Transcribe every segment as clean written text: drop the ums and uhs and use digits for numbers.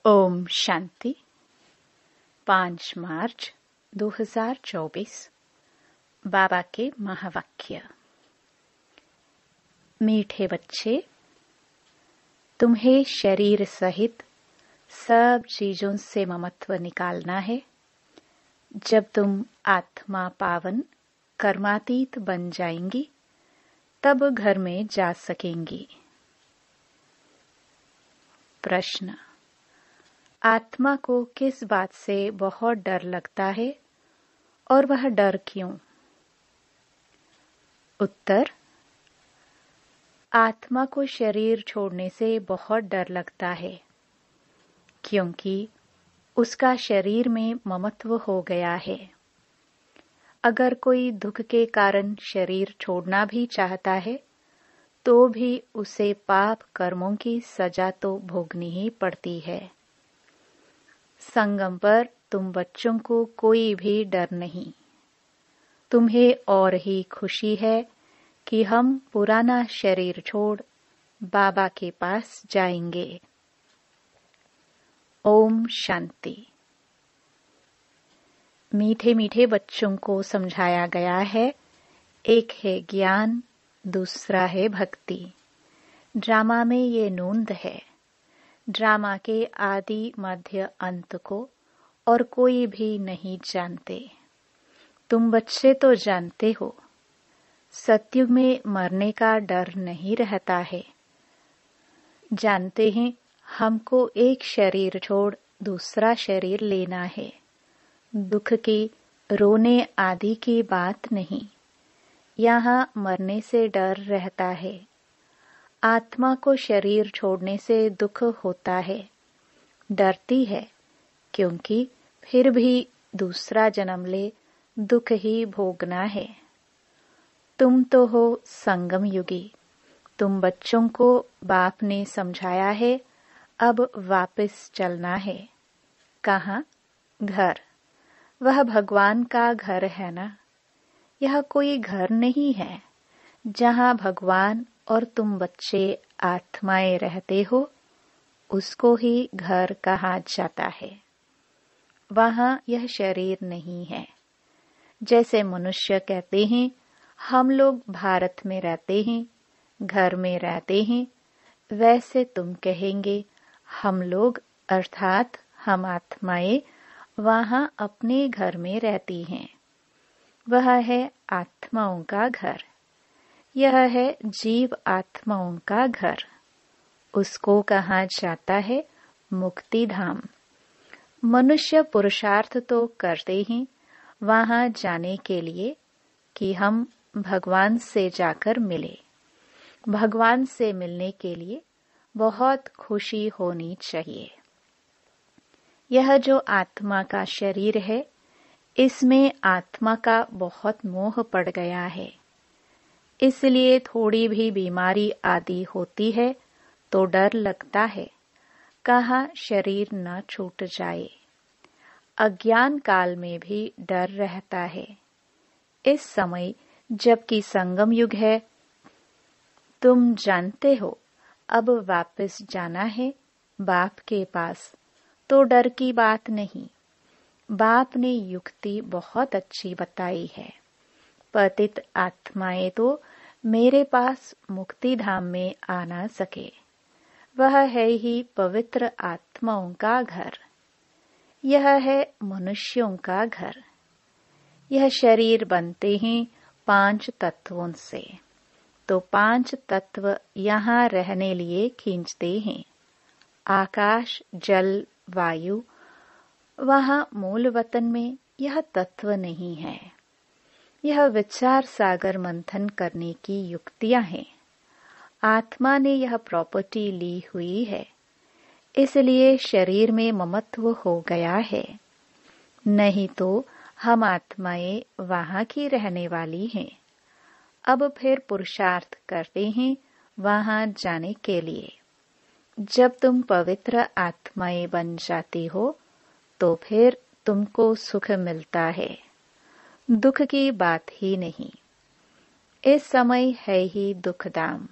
ओम शांति। 5 मार्च 2024 बाबा के महावाक्य। मीठे बच्चे, तुम्हें शरीर सहित सब चीजों से ममत्व निकालना है। जब तुम आत्मा पावन कर्मातीत बन जाएंगी तब घर में जा सकेंगी। प्रश्न: आत्मा को किस बात से बहुत डर लगता है और वह डर क्यों? उत्तर: आत्मा को शरीर छोड़ने से बहुत डर लगता है क्योंकि उसका शरीर में ममत्व हो गया है। अगर कोई दुख के कारण शरीर छोड़ना भी चाहता है तो भी उसे पाप कर्मों की सजा तो भोगनी ही पड़ती है। संगम पर तुम बच्चों को कोई भी डर नहीं। तुम्हें और ही खुशी है कि हम पुराना शरीर छोड़ बाबा के पास जाएंगे। ओम शांति। मीठे मीठे बच्चों को समझाया गया है, एक है ज्ञान, दूसरा है भक्ति। ड्रामा में ये नोंद है। ड्रामा के आदि मध्य अंत को और कोई भी नहीं जानते। तुम बच्चे तो जानते हो। सतयुग में मरने का डर नहीं रहता है। जानते हैं हमको एक शरीर छोड़ दूसरा शरीर लेना है। दुख की रोने आदि की बात नहीं। यहाँ मरने से डर रहता है। आत्मा को शरीर छोड़ने से दुख होता है, डरती है, क्योंकि फिर भी दूसरा जन्म ले दुख ही भोगना है। तुम तो हो संगम युगी। तुम बच्चों को बाप ने समझाया है, अब वापस चलना है। कहाँ? घर। वह भगवान का घर है ना। यह कोई घर नहीं है। जहाँ भगवान और तुम बच्चे आत्माएं रहते हो, उसको ही घर कहा जाता है। वहाँ यह शरीर नहीं है। जैसे मनुष्य कहते हैं हम लोग भारत में रहते हैं, घर में रहते हैं, वैसे तुम कहेंगे हम लोग अर्थात हम आत्माएं वहाँ अपने घर में रहती हैं। वह है आत्माओं का घर। यह है जीव आत्माओं का घर। उसको कहा जाता है मुक्ति धाम। मनुष्य पुरुषार्थ तो करते ही वहां जाने के लिए कि हम भगवान से जाकर मिले। भगवान से मिलने के लिए बहुत खुशी होनी चाहिए। यह जो आत्मा का शरीर है, इसमें आत्मा का बहुत मोह पड़ गया है। इसलिए थोड़ी भी बीमारी आदि होती है तो डर लगता है, कहाँ शरीर न छूट जाए। अज्ञान काल में भी डर रहता है। इस समय जबकि संगम युग है, तुम जानते हो अब वापस जाना है बाप के पास, तो डर की बात नहीं। बाप ने युक्ति बहुत अच्छी बताई है। पतित आत्माएं तो मेरे पास मुक्ति धाम में आ ना सके। वह है ही पवित्र आत्माओं का घर। यह है मनुष्यों का घर। यह शरीर बनते हैं 5 तत्वों से, तो 5 तत्व यहाँ रहने लिए खींचते हैं। आकाश, जल, वायु। वहाँ मूल वतन में यह तत्व नहीं है। यह विचार सागर मंथन करने की युक्तियां हैं। आत्मा ने यह प्रॉपर्टी ली हुई है, इसलिए शरीर में ममत्व हो गया है। नहीं तो हम आत्माएं वहां की रहने वाली हैं। अब फिर पुरुषार्थ करते हैं वहां जाने के लिए। जब तुम पवित्र आत्माएं बन जाती हो तो फिर तुमको सुख मिलता है। दुख की बात ही नहीं। इस समय है ही दुखदाम।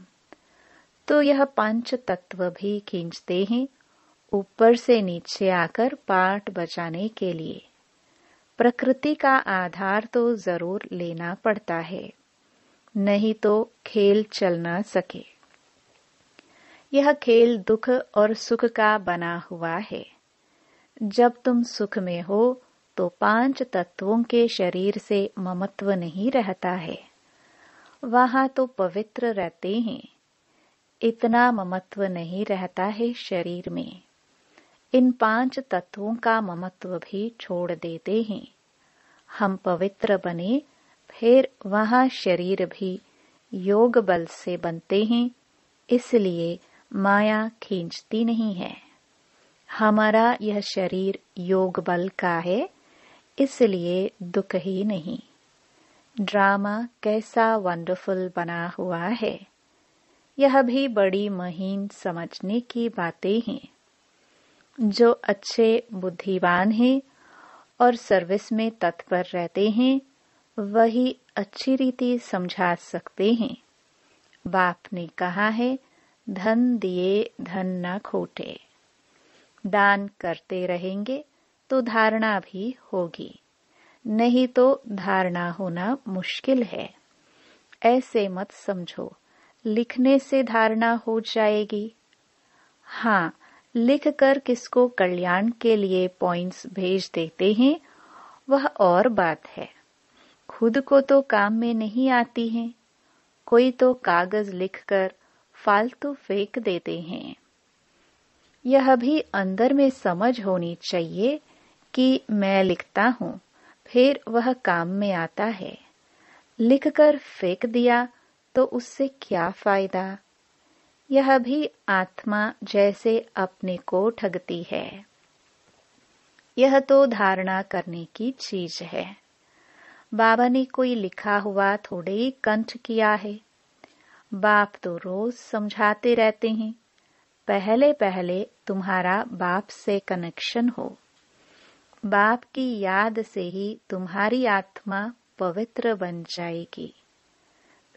तो यह 5 तत्व भी खींचते हैं ऊपर से नीचे आकर पाठ बजाने के लिए। प्रकृति का आधार तो जरूर लेना पड़ता है, नहीं तो खेल चल न सके। यह खेल दुख और सुख का बना हुआ है। जब तुम सुख में हो तो 5 तत्वों के शरीर से ममत्व नहीं रहता है, वहां तो पवित्र रहते हैं। इतना ममत्व नहीं रहता है शरीर में। इन 5 तत्वों का ममत्व भी छोड़ देते हैं। हम पवित्र बने, फिर वहां शरीर भी योग बल से बनते हैं, इसलिए माया खींचती नहीं है। हमारा यह शरीर योग बल का है, इसलिए दुख ही नहीं। ड्रामा कैसा वंडरफुल बना हुआ है। यह भी बड़ी महीन समझने की बातें हैं। जो अच्छे बुद्धिमान हैं और सर्विस में तत्पर रहते हैं, वही अच्छी रीति समझा सकते हैं। बाप ने कहा है, धन दिए धन न खोटे। दान करते रहेंगे तो धारणा भी होगी, नहीं तो धारणा होना मुश्किल है। ऐसे मत समझो लिखने से धारणा हो जाएगी। हाँ, लिखकर किसको कल्याण के लिए पॉइंट्स भेज देते हैं, वह और बात है। खुद को तो काम में नहीं आती हैं। कोई तो कागज लिखकर फालतू फेंक देते हैं। यह भी अंदर में समझ होनी चाहिए कि मैं लिखता हूँ, फिर वह काम में आता है। लिखकर फेंक दिया तो उससे क्या फायदा। यह भी आत्मा जैसे अपने को ठगती है। यह तो धारणा करने की चीज है। बाबा ने कोई लिखा हुआ थोड़े ही कंठ किया है। बाप तो रोज समझाते रहते हैं, पहले पहले तुम्हारा बाप से कनेक्शन हो। बाप की याद से ही तुम्हारी आत्मा पवित्र बन जाएगी।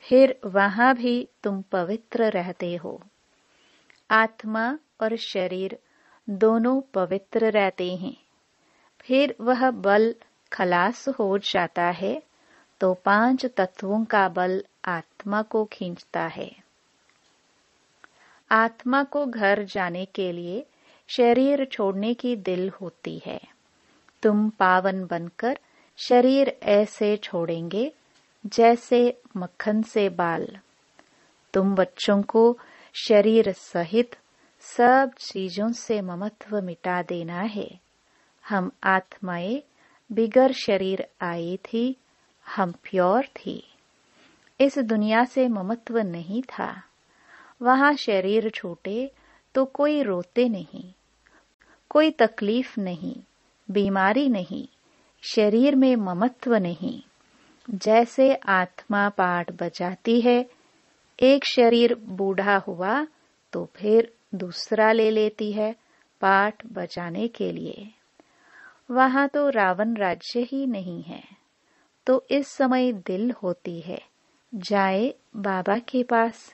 फिर वहां भी तुम पवित्र रहते हो। आत्मा और शरीर दोनों पवित्र रहते हैं। फिर वह बल खलास हो जाता है तो 5 तत्वों का बल आत्मा को खींचता है। आत्मा को घर जाने के लिए शरीर छोड़ने की दिल होती है। तुम पावन बनकर शरीर ऐसे छोड़ेंगे जैसे मक्खन से बाल। तुम बच्चों को शरीर सहित सब चीजों से ममत्व मिटा देना है। हम आत्माएं बिगर शरीर आई थी, हम प्योर थी। इस दुनिया से ममत्व नहीं था। वहां शरीर छूटे तो कोई रोते नहीं, कोई तकलीफ नहीं, बीमारी नहीं, शरीर में ममत्व नहीं। जैसे आत्मा पाठ बजाती है, एक शरीर बूढ़ा हुआ तो फिर दूसरा ले लेती है पाठ बजाने के लिए। वहां तो रावण राज्य ही नहीं है, तो इस समय दिल होती है जाए बाबा के पास।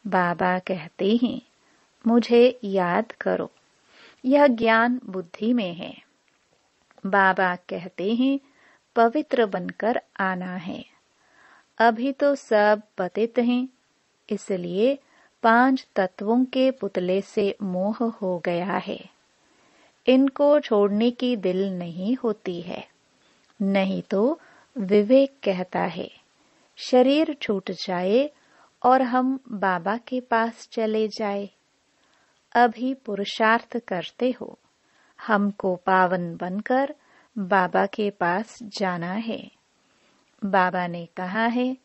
बाबा कहते हैं, मुझे याद करो। यह ज्ञान बुद्धि में है। बाबा कहते हैं, पवित्र बनकर आना है। अभी तो सब पतित हैं, इसलिए 5 तत्वों के पुतले से मोह हो गया है। इनको छोड़ने की दिल नहीं होती है। नहीं तो विवेक कहता है, शरीर छूट जाए और हम बाबा के पास चले जाए। अभी पुरुषार्थ करते हो, हमको पावन बनकर बाबा के पास जाना है। बाबा ने कहा है,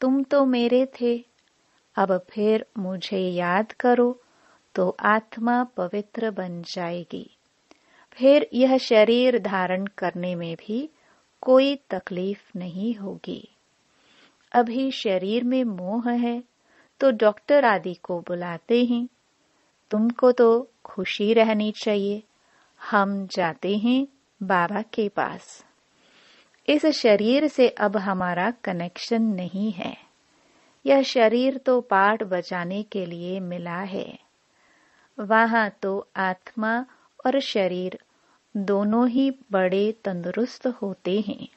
तुम तो मेरे थे, अब फिर मुझे याद करो तो आत्मा पवित्र बन जाएगी। फिर यह शरीर धारण करने में भी कोई तकलीफ नहीं होगी। अभी शरीर में मोह है तो डॉक्टर आदि को बुलाते हैं। तुमको तो खुशी रहनी चाहिए। हम जाते हैं बाबा के पास। इस शरीर से अब हमारा कनेक्शन नहीं है। यह शरीर तो पाठ बजाने के लिए मिला है। वहां तो आत्मा और शरीर दोनों ही बड़े तंदुरुस्त होते हैं,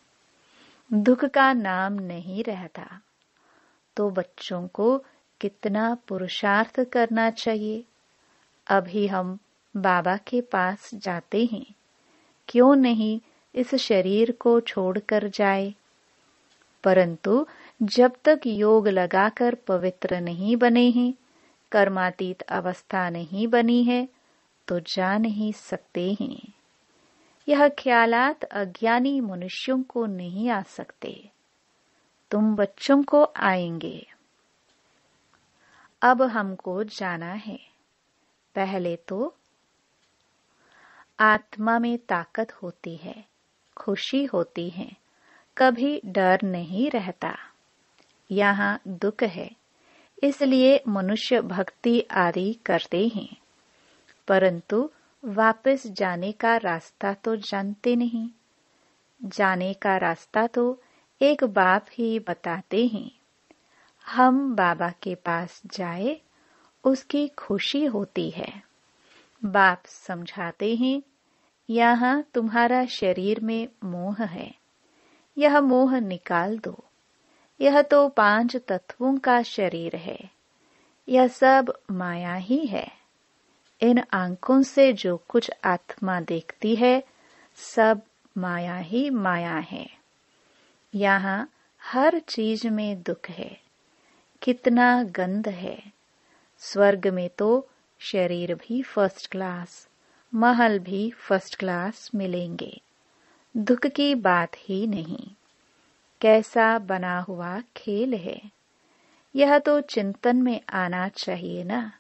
दुख का नाम नहीं रहता। तो बच्चों को कितना पुरुषार्थ करना चाहिए। अभी हम बाबा के पास जाते हैं, क्यों नहीं इस शरीर को छोड़कर जाए। परंतु जब तक योग लगाकर पवित्र नहीं बने हैं, कर्मातीत अवस्था नहीं बनी है, तो जा नहीं सकते हैं। यह ख्यालात अज्ञानी मनुष्यों को नहीं आ सकते, तुम बच्चों को आएंगे। अब हमको जाना है। पहले तो आत्मा में ताकत होती है, खुशी होती है, कभी डर नहीं रहता। यहाँ दुख है, इसलिए मनुष्य भक्ति आदि करते हैं, परंतु वापस जाने का रास्ता तो जानते नहीं। जाने का रास्ता तो एक बाप ही बताते हैं। हम बाबा के पास जाए, उसकी खुशी होती है। बाप समझाते हैं, यहाँ तुम्हारा शरीर में मोह है, यह मोह निकाल दो। यह तो 5 तत्वों का शरीर है, यह सब माया ही है। इन आंखों से जो कुछ आत्मा देखती है, सब माया ही माया है। यहाँ हर चीज में दुख है, कितना गंध है। स्वर्ग में तो शरीर भी फर्स्ट क्लास, महल भी फर्स्ट क्लास मिलेंगे, दुख की बात ही नहीं। कैसा बना हुआ खेल है, यह तो चिंतन में आना चाहिए ना।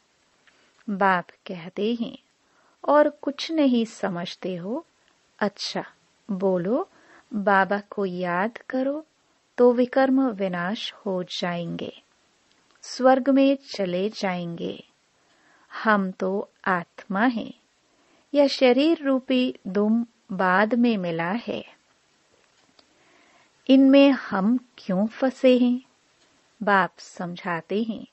बाप कहते हैं, और कुछ नहीं समझते हो? अच्छा बोलो, बाबा को याद करो तो विकर्म विनाश हो जाएंगे, स्वर्ग में चले जाएंगे। हम तो आत्मा हैं, यह शरीर रूपी दुम बाद में मिला है। इनमें हम क्यों फंसे हैं? बाप समझाते हैं,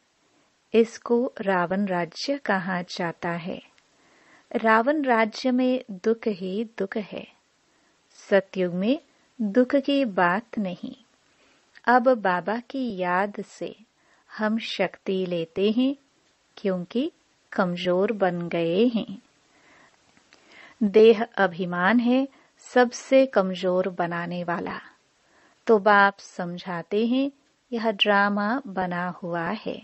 इसको रावण राज्य कहा जाता है। रावण राज्य में दुख ही दुख है। सतयुग में दुख की बात नहीं। अब बाबा की याद से हम शक्ति लेते हैं, क्योंकि कमजोर बन गए हैं। देह अभिमान है सबसे कमजोर बनाने वाला। तो बाप समझाते हैं, यह ड्रामा बना हुआ है,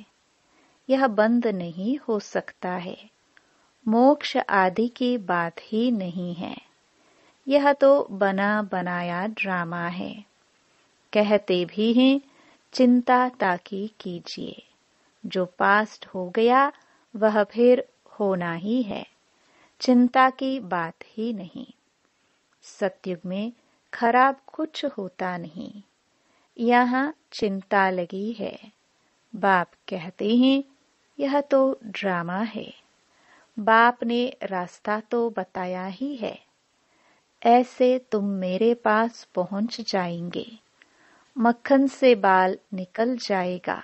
यह बंद नहीं हो सकता है। मोक्ष आदि की बात ही नहीं है, यह तो बना बनाया ड्रामा है। कहते भी हैं, चिंता ताकि कीजिए, जो पास्ट हो गया वह फिर होना ही है, चिंता की बात ही नहीं। सतयुग में खराब कुछ होता नहीं, यहाँ चिंता लगी है। बाप कहते हैं, यह तो ड्रामा है। बाप ने रास्ता तो बताया ही है, ऐसे तुम मेरे पास पहुंच जाएंगे, मक्खन से बाल निकल जाएगा।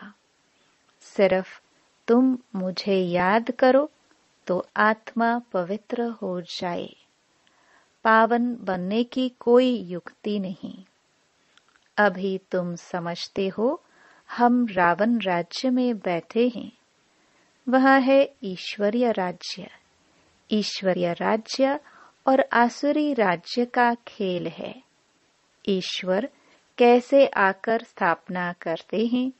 सिर्फ तुम मुझे याद करो तो आत्मा पवित्र हो जाए। पावन बनने की कोई युक्ति नहीं। अभी तुम समझते हो, हम रावण राज्य में बैठे हैं, वह है ईश्वरीय राज्य। ईश्वरीय राज्य और आसुरी राज्य का खेल है। ईश्वर कैसे आकर स्थापना करते हैं,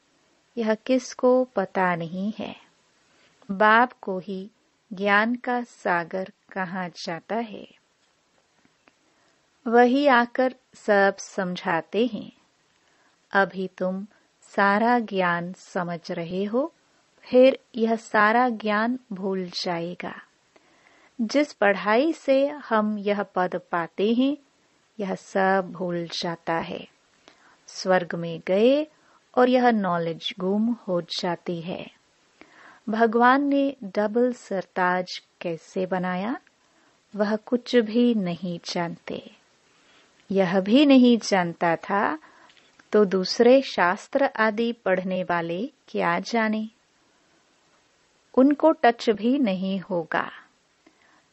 यह किसको पता नहीं है। बाप को ही ज्ञान का सागर कहा जाता है, वही आकर सब समझाते हैं। अभी तुम सारा ज्ञान समझ रहे हो, फिर यह सारा ज्ञान भूल जाएगा। जिस पढ़ाई से हम यह पद पाते हैं, यह सब भूल जाता है। स्वर्ग में गए और यह नॉलेज गुम हो जाती है। भगवान ने डबल सरताज कैसे बनाया, वह कुछ भी नहीं जानते। यह भी नहीं जानता था, तो दूसरे शास्त्र आदि पढ़ने वाले क्या जाने। उनको टच भी नहीं होगा।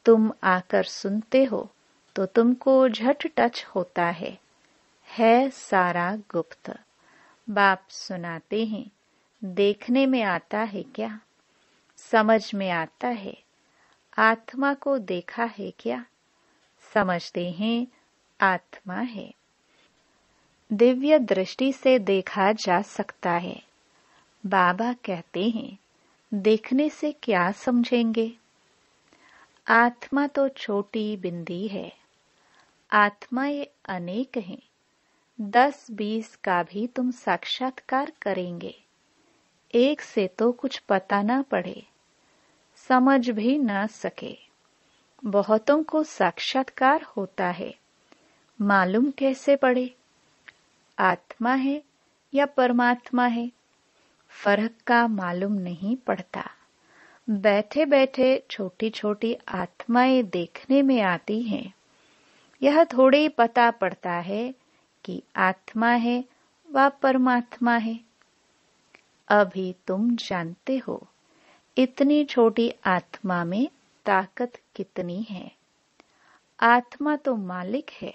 तुम आकर सुनते हो तो तुमको झट टच होता है सारा गुप्त। बाप सुनाते हैं, देखने में आता है क्या, समझ में आता है। आत्मा को देखा है क्या, समझते हैं आत्मा है। दिव्य दृष्टि से देखा जा सकता है। बाबा कहते हैं, देखने से क्या समझेंगे। आत्मा तो छोटी बिंदी है, आत्माएं अनेक हैं। 10-20 का भी तुम साक्षात्कार करेंगे, एक से तो कुछ पता ना पड़े, समझ भी ना सके। बहुतों को साक्षात्कार होता है, मालूम कैसे पड़े आत्मा है या परमात्मा है। फर्क का मालूम नहीं पड़ता। बैठे बैठे छोटी छोटी आत्माएं देखने में आती हैं। यह थोड़े पता पड़ता है कि आत्मा है व परमात्मा है। अभी तुम जानते हो इतनी छोटी आत्मा में ताकत कितनी है। आत्मा तो मालिक है,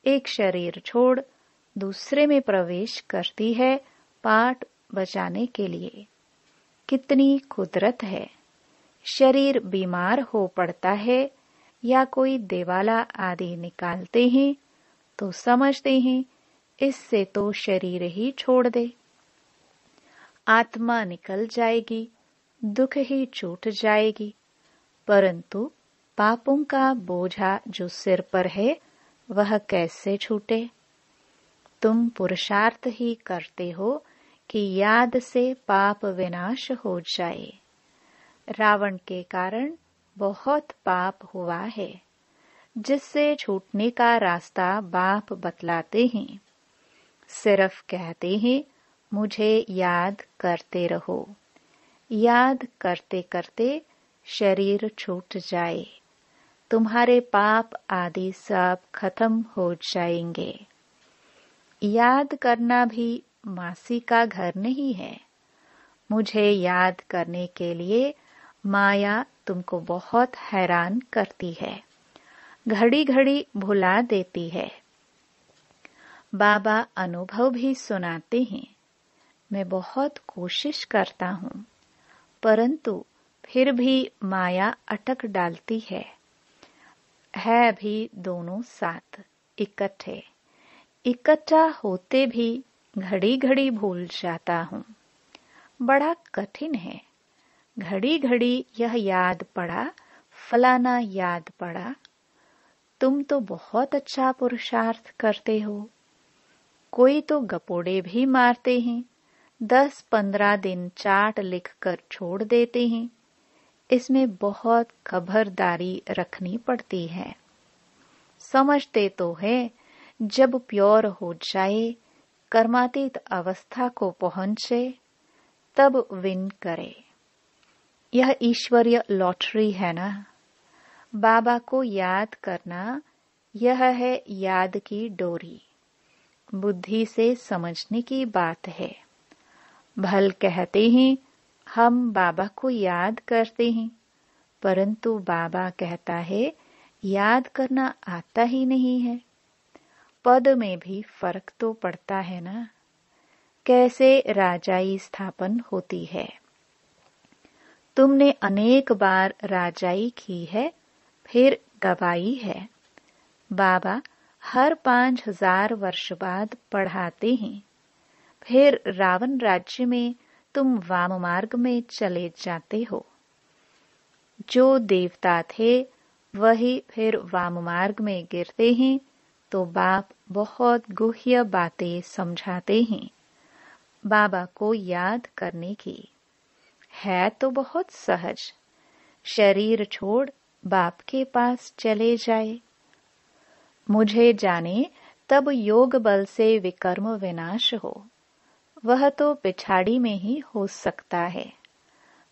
एक शरीर छोड़ दूसरे में प्रवेश करती है पाठ बजाने के लिए। कितनी कुदरत है। शरीर बीमार हो पड़ता है या कोई देवाला आदि निकालते हैं तो समझते हैं इससे तो शरीर ही छोड़ दे, आत्मा निकल जाएगी, दुख ही छूट जाएगी। परंतु पापों का बोझा जो सिर पर है वह कैसे छूटे। तुम पुरुषार्थ ही करते हो कि याद से पाप विनाश हो जाए। रावण के कारण बहुत पाप हुआ है, जिससे छूटने का रास्ता बाप बतलाते हैं। सिर्फ कहते हैं मुझे याद करते रहो। याद करते करते शरीर छूट जाए, तुम्हारे पाप आदि सब खत्म हो जाएंगे। याद करना भी मासी का घर नहीं है। मुझे याद करने के लिए माया तुमको बहुत हैरान करती है, घड़ी घड़ी भुला देती है। बाबा अनुभव भी सुनाते हैं। मैं बहुत कोशिश करता हूँ, परंतु फिर भी माया अटक डालती है भी दोनों साथ इकट्ठे। इकट्ठा होते भी घड़ी घड़ी भूल जाता हूँ। बड़ा कठिन है। घड़ी घड़ी यह याद पड़ा, फलाना याद पड़ा। तुम तो बहुत अच्छा पुरुषार्थ करते हो। कोई तो गपोड़े भी मारते हैं, 10-15 दिन चार्ट लिखकर छोड़ देते हैं। इसमें बहुत खबरदारी रखनी पड़ती है। समझते तो है जब प्योर हो जाए, कर्मातीत अवस्था को पहुंचे, तब विन करे। यह ईश्वरीय लॉटरी है ना। बाबा को याद करना, यह है याद की डोरी। बुद्धि से समझने की बात है। भल कहते हैं हम बाबा को याद करते हैं, परंतु बाबा कहता है याद करना आता ही नहीं है। पद में भी फर्क तो पड़ता है ना। कैसे राजाई स्थापन होती है। तुमने अनेक बार राजाई की है, फिर गवाई है। बाबा हर 5000 वर्ष बाद पढ़ाते हैं। फिर रावण राज्य में तुम वाम मार्ग में चले जाते हो। जो देवता थे वही फिर वाम मार्ग में गिरते हैं, तो बाप बहुत गुह्य बातें समझाते हैं। बाबा को याद करने की है तो बहुत सहज। शरीर छोड़ बाप के पास चले जाए। मुझे जाने तब योग बल से विकर्म विनाश हो, वह तो पिछाड़ी में ही हो सकता है,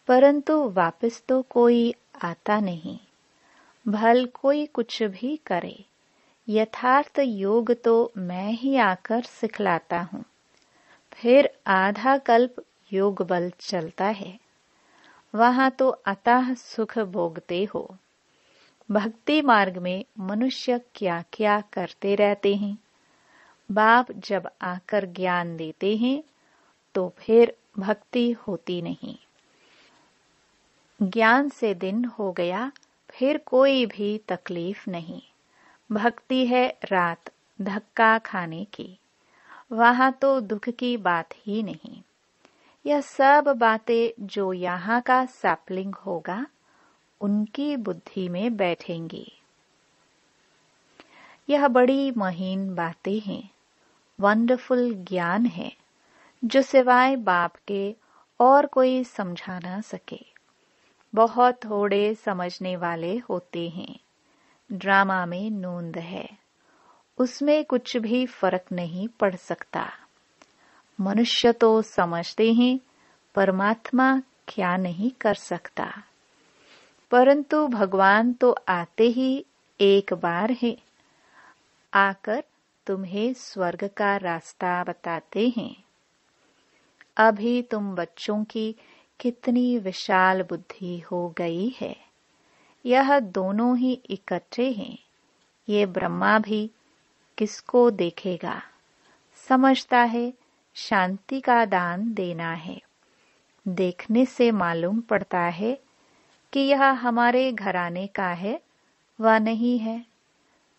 परंतु वापस तो कोई आता नहीं। भल कोई कुछ भी करे, यथार्थ योग तो मैं ही आकर सिखलाता हूँ। फिर आधा कल्प योग बल चलता है। वहां तो अथाह सुख भोगते हो। भक्ति मार्ग में मनुष्य क्या क्या करते रहते हैं। बाप जब आकर ज्ञान देते हैं तो फिर भक्ति होती नहीं। ज्ञान से दिन हो गया, फिर कोई भी तकलीफ नहीं। भक्ति है रात धक्का खाने की, वहां तो दुख की बात ही नहीं। यह सब बातें जो यहाँ का सैपलिंग होगा उनकी बुद्धि में बैठेंगी। यह बड़ी महीन बातें हैं, वंडरफुल ज्ञान है जो सिवाय बाप के और कोई समझा ना सके। बहुत थोड़े समझने वाले होते हैं। ड्रामा में नूंद है, उसमें कुछ भी फर्क नहीं पड़ सकता। मनुष्य तो समझते हैं परमात्मा क्या नहीं कर सकता, परंतु भगवान तो आते ही एक बार है, आकर तुम्हें स्वर्ग का रास्ता बताते हैं। अभी तुम बच्चों की कितनी विशाल बुद्धि हो गई है। यह दोनों ही इकट्ठे हैं। ये ब्रह्मा भी किसको देखेगा, समझता है शांति का दान देना है। देखने से मालूम पड़ता है कि यह हमारे घराने का है व नहीं है।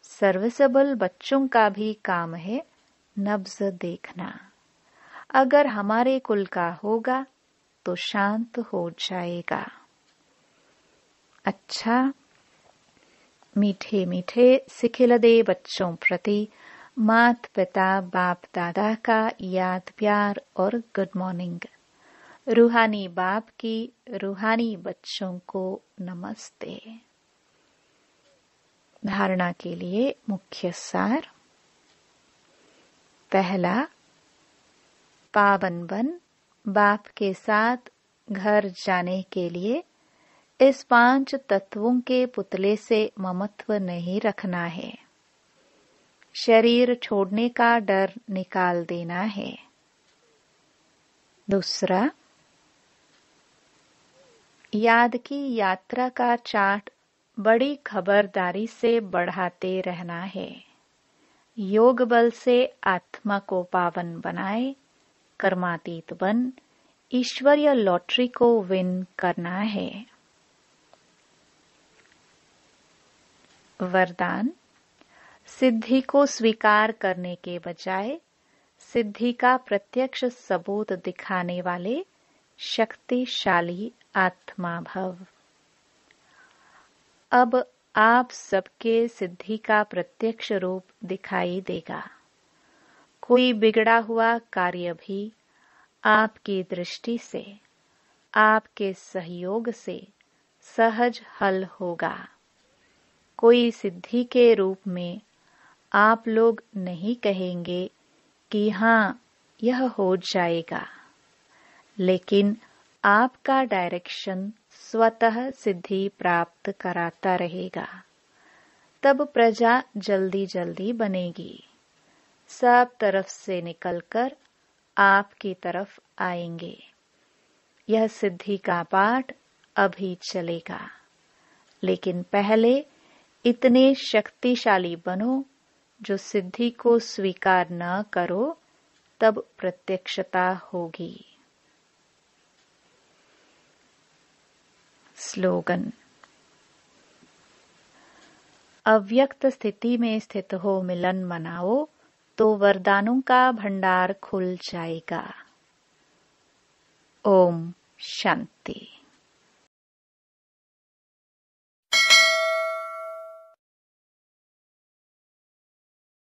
सर्विसेबल बच्चों का भी काम है नब्ज देखना। अगर हमारे कुल का होगा तो शांत हो जाएगा। अच्छा, मीठे मीठे सिखिलदे बच्चों प्रति मात पिता बाप दादा का याद प्यार और गुड मॉर्निंग। रूहानी बाप की रूहानी बच्चों को नमस्ते। धारणा के लिए मुख्य सार। पहला, पावन बन बाप के साथ घर जाने के लिए इस 5 तत्वों के पुतले से ममत्व नहीं रखना है। शरीर छोड़ने का डर निकाल देना है। दूसरा, याद की यात्रा का चार्ट बड़ी खबरदारी से बढ़ाते रहना है। योग बल से आत्मा को पावन बनाए, कर्मातीत बन ईश्वरीय लॉटरी को विन करना है। वरदान, सिद्धि को स्वीकार करने के बजाय सिद्धि का प्रत्यक्ष सबूत दिखाने वाले शक्तिशाली आत्मा भव। अब आप सबके सिद्धि का प्रत्यक्ष रूप दिखाई देगा। कोई बिगड़ा हुआ कार्य भी आपकी दृष्टि से, आपके सहयोग से सहज हल होगा। कोई सिद्धि के रूप में आप लोग नहीं कहेंगे कि हाँ यह हो जाएगा, लेकिन आपका डायरेक्शन स्वतः सिद्धि प्राप्त कराता रहेगा। तब प्रजा जल्दी जल्दी बनेगी, सब तरफ से निकलकर आपकी तरफ आएंगे। यह सिद्धि का पाठ अभी चलेगा, लेकिन पहले इतने शक्तिशाली बनो जो सिद्धि को स्वीकार न करो, तब प्रत्यक्षता होगी। स्लोगन, अव्यक्त स्थिति में स्थित हो मिलन मनाओ तो वरदानों का भंडार खुल जाएगा। ओम शांति।